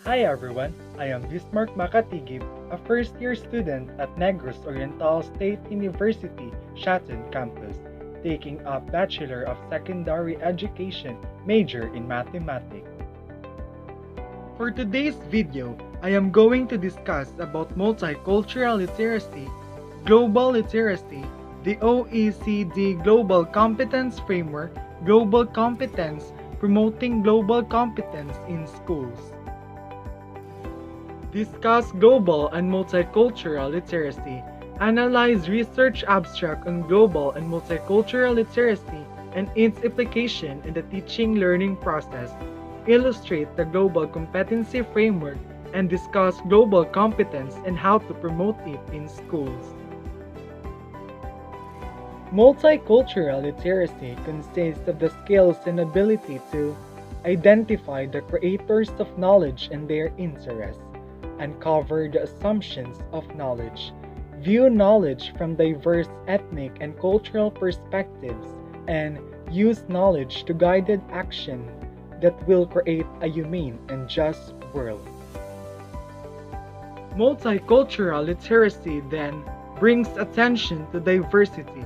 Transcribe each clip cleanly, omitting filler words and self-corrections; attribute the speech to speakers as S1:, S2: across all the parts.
S1: Hi everyone, I am Bismarck Makatigib, a first-year student at Negros Oriental State University, Shaton campus, taking a Bachelor of Secondary Education major in Mathematics. For today's video, I am going to discuss about multicultural literacy, global literacy, the OECD Global Competence Framework, global competence, promoting global competence in schools. Discuss global and multicultural literacy, analyze research abstract on global and multicultural literacy and its application in the teaching-learning process, illustrate the global competency framework, and discuss global competence and how to promote it in schools. Multicultural literacy consists of the skills and ability to identify the creators of knowledge and their interests, uncover the assumptions of knowledge, view knowledge from diverse ethnic and cultural perspectives, and use knowledge to guide action that will create a humane and just world. Multicultural literacy then brings attention to diversity,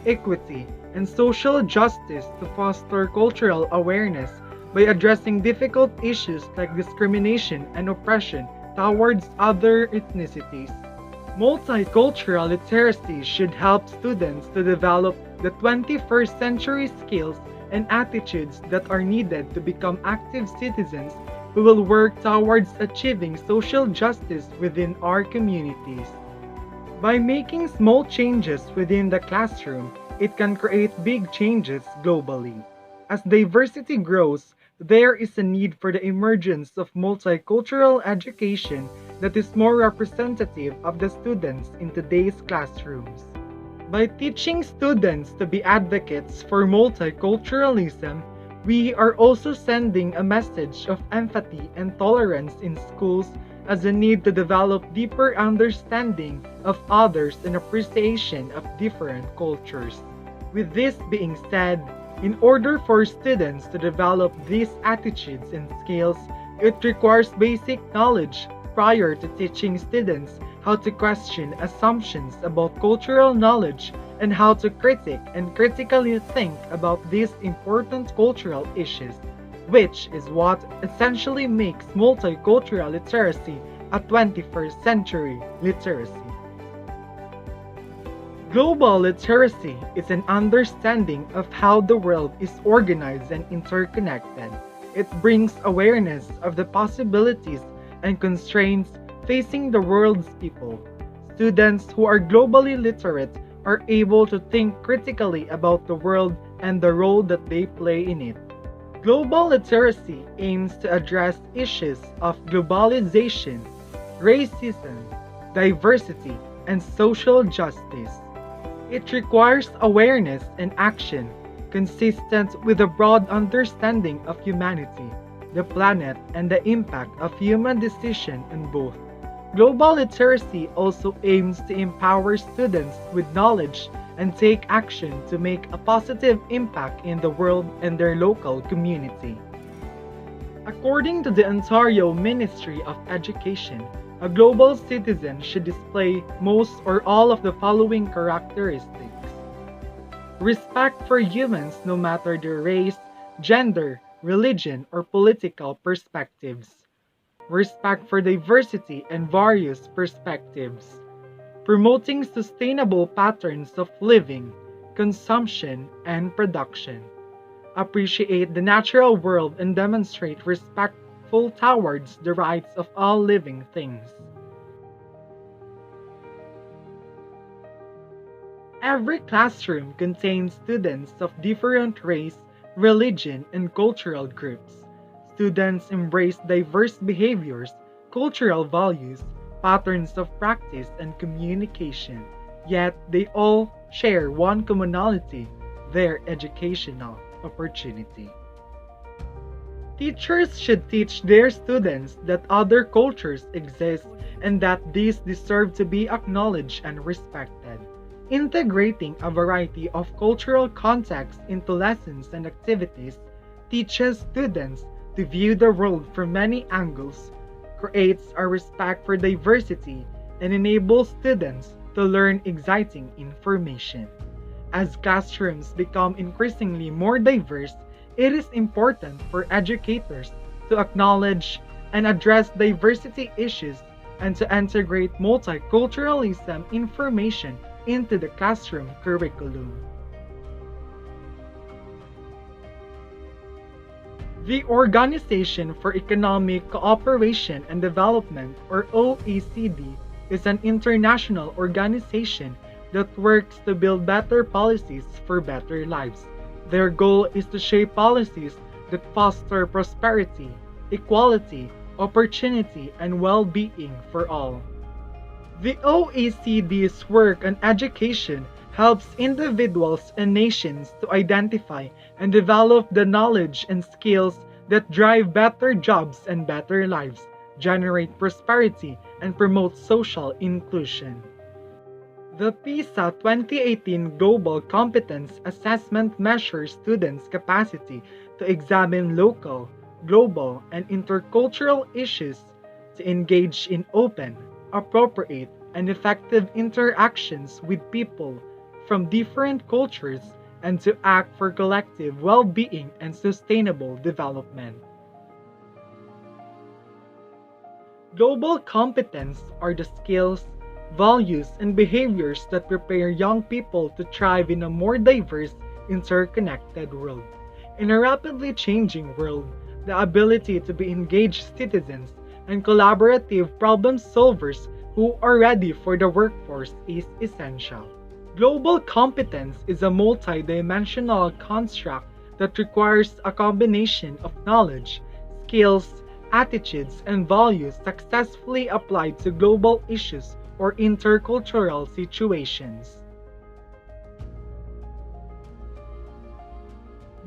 S1: equity, and social justice to foster cultural awareness by addressing difficult issues like discrimination and oppression towards other ethnicities. Multicultural literacy should help students to develop the 21st century skills and attitudes that are needed to become active citizens who will work towards achieving social justice within our communities. By making small changes within the classroom, it can create big changes globally. As diversity grows, there is a need for the emergence of multicultural education that is more representative of the students in today's classrooms. By teaching students to be advocates for multiculturalism, we are also sending a message of empathy and tolerance in schools as a need to develop deeper understanding of others and appreciation of different cultures. With this being said, in order for students to develop these attitudes and skills, it requires basic knowledge prior to teaching students how to question assumptions about cultural knowledge and how to critically think about these important cultural issues, which is what essentially makes multicultural literacy a 21st century literacy. Global literacy is an understanding of how the world is organized and interconnected. It brings awareness of the possibilities and constraints facing the world's people. Students who are globally literate are able to think critically about the world and the role that they play in it. Global literacy aims to address issues of globalization, racism, diversity, and social justice. It requires awareness and action consistent with a broad understanding of humanity, the planet, and the impact of human decision on both. Global literacy also aims to empower students with knowledge and take action to make a positive impact in the world and their local community. According to the Ontario Ministry of Education, a global citizen should display most or all of the following characteristics: respect for humans no matter their race, gender, religion, or political perspectives, respect for diversity and various perspectives, promoting sustainable patterns of living, consumption, and production, appreciate the natural world and demonstrate respect towards the rights of all living things. Every classroom contains students of different race, religion, and cultural groups. Students embrace diverse behaviors, cultural values, patterns of practice, and communication, yet they all share one commonality: their educational opportunity. Teachers should teach their students that other cultures exist and that these deserve to be acknowledged and respected. Integrating a variety of cultural contexts into lessons and activities teaches students to view the world from many angles, creates a respect for diversity, and enables students to learn exciting information. As classrooms become increasingly more diverse, it is important for educators to acknowledge and address diversity issues and to integrate multiculturalism information into the classroom curriculum. The Organization for Economic Cooperation and Development, or OECD, is an international organization that works to build better policies for better lives. Their goal is to shape policies that foster prosperity, equality, opportunity, and well being for all. The OECD's work on education helps individuals and nations to identify and develop the knowledge and skills that drive better jobs and better lives, generate prosperity, and promote social inclusion. The PISA 2018 Global Competence Assessment measures students' capacity to examine local, global, and intercultural issues, to engage in open, appropriate, and effective interactions with people from different cultures, and to act for collective well being and sustainable development. Global competence are the skills, values, and behaviors that prepare young people to thrive in a more diverse, interconnected world. In a rapidly changing world, the ability to be engaged citizens and collaborative problem solvers who are ready for the workforce is essential. Global competence is a multi-dimensional construct that requires a combination of knowledge, skills, attitudes, and values successfully applied to global issues or intercultural situations.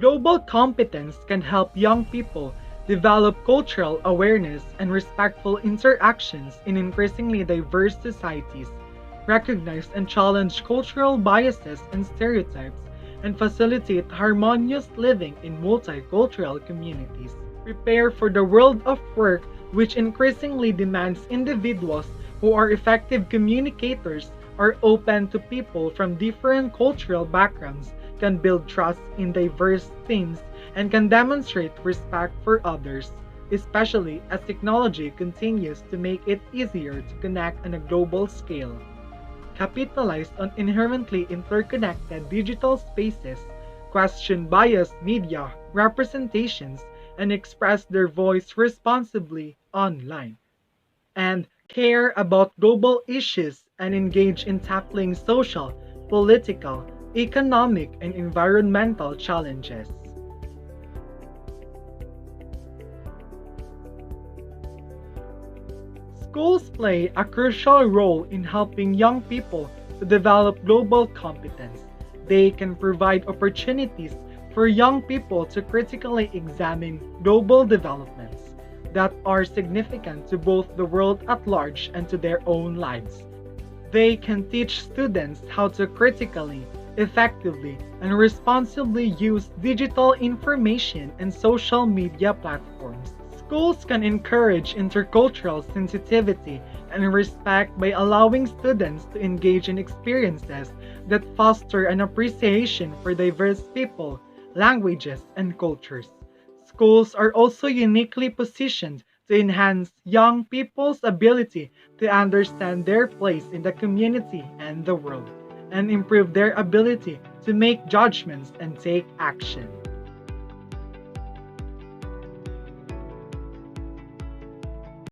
S1: Global competence can help young people develop cultural awareness and respectful interactions in increasingly diverse societies, recognize and challenge cultural biases and stereotypes, and facilitate harmonious living in multicultural communities. Prepare for the world of work, which increasingly demands individuals who are effective communicators, are open to people from different cultural backgrounds, can build trust in diverse teams, and can demonstrate respect for others, especially as technology continues to make it easier to connect on a global scale. Capitalize on inherently interconnected digital spaces, question biased media representations, and express their voice responsibly online, and care about global issues and engage in tackling social, political, economic, and environmental challenges. Schools play a crucial role in helping young people to develop global competence. They can provide opportunities for young people to critically examine global developments that are significant to both the world at large and to their own lives. They can teach students how to critically, effectively, and responsibly use digital information and social media platforms. Schools can encourage intercultural sensitivity and respect by allowing students to engage in experiences that foster an appreciation for diverse people, languages, and cultures. Schools are also uniquely positioned to enhance young people's ability to understand their place in the community and the world, and improve their ability to make judgments and take action.